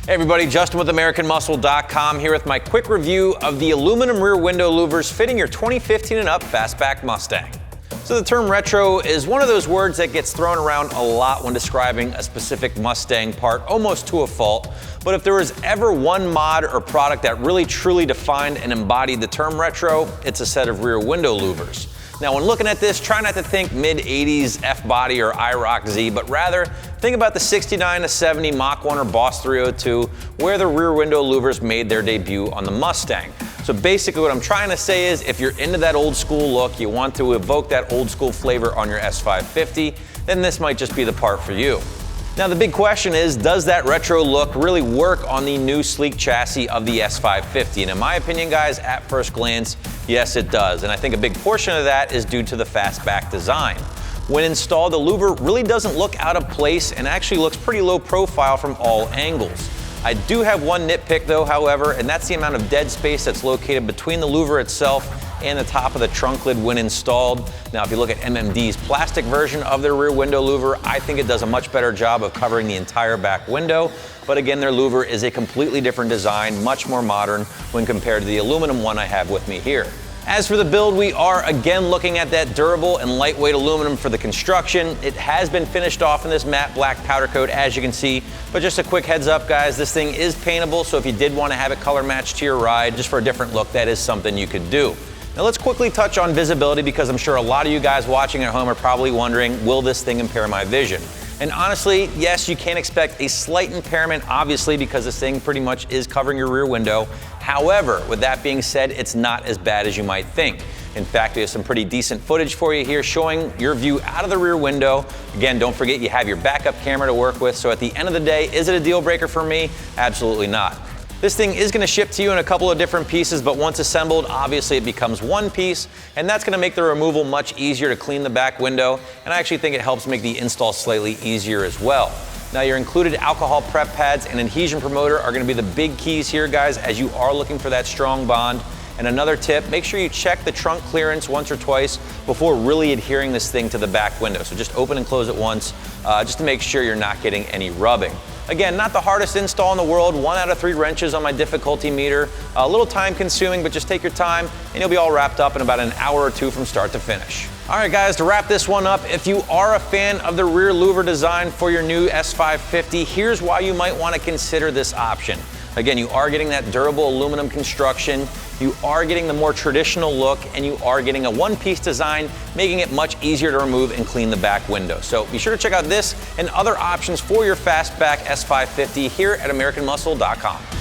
Hey everybody, Justin with AmericanMuscle.com here with my quick review of the aluminum rear window louvers fitting your 2015 and up Fastback Mustang. So the term retro is one of those words that gets thrown around a lot when describing a specific Mustang part, almost to a fault. But if there was ever one mod or product that really truly defined and embodied the term retro, it's a set of rear window louvers. Now when looking at this, try not to think mid-80s F-body or IROC Z, but rather think about the 69 to 70 Mach 1 or Boss 302, where the rear window louvers made their debut on the Mustang. So basically what I'm trying to say is if you're into that old school look, you want to evoke that old school flavor on your S550, then this might just be the part for you. Now the big question is, does that retro look really work on the new sleek chassis of the S550? And in my opinion, guys, at first glance, yes it does. And I think a big portion of that is due to the Fastback design. When installed, the louver really doesn't look out of place and actually looks pretty low profile from all angles. I do have one nitpick though, however, and that's the amount of dead space that's located between the louver itself and the top of the trunk lid when installed. Now, if you look at MMD's plastic version of their rear window louver, I think it does a much better job of covering the entire back window. But again, their louver is a completely different design, much more modern when compared to the aluminum one I have with me here. As for the build, we are again looking at that durable and lightweight aluminum for the construction. It has been finished off in this matte black powder coat, as you can see, but just a quick heads up, guys, this thing is paintable, so if you did want to have it color matched to your ride, just for a different look, that is something you could do. Now let's quickly touch on visibility, because I'm sure a lot of you guys watching at home are probably wondering, will this thing impair my vision? And honestly, yes, you can expect a slight impairment, obviously, because this thing pretty much is covering your rear window. However, with that being said, it's not as bad as you might think. In fact, we have some pretty decent footage for you here showing your view out of the rear window. Again, don't forget you have your backup camera to work with, so at the end of the day, is it a deal breaker for me? Absolutely not. This thing is going to ship to you in a couple of different pieces, but once assembled, obviously it becomes one piece, and that's going to make the removal much easier to clean the back window, and I actually think it helps make the install slightly easier as well. Now your included alcohol prep pads and adhesion promoter are going to be the big keys here, guys, as you are looking for that strong bond. And another tip, make sure you check the trunk clearance once or twice before really adhering this thing to the back window. So just open and close it once, just to make sure you're not getting any rubbing. Again, not the hardest install in the world, 1 out of 3 wrenches on my difficulty meter. A little time consuming, but just take your time and you'll be all wrapped up in about an hour or 2 from start to finish. All right guys, to wrap this one up, if you are a fan of the rear louver design for your new S550, here's why you might want to consider this option. Again, you are getting that durable aluminum construction, you are getting the more traditional look, and you are getting a one-piece design, making it much easier to remove and clean the back window. So be sure to check out this and other options for your Fastback S550 here at AmericanMuscle.com.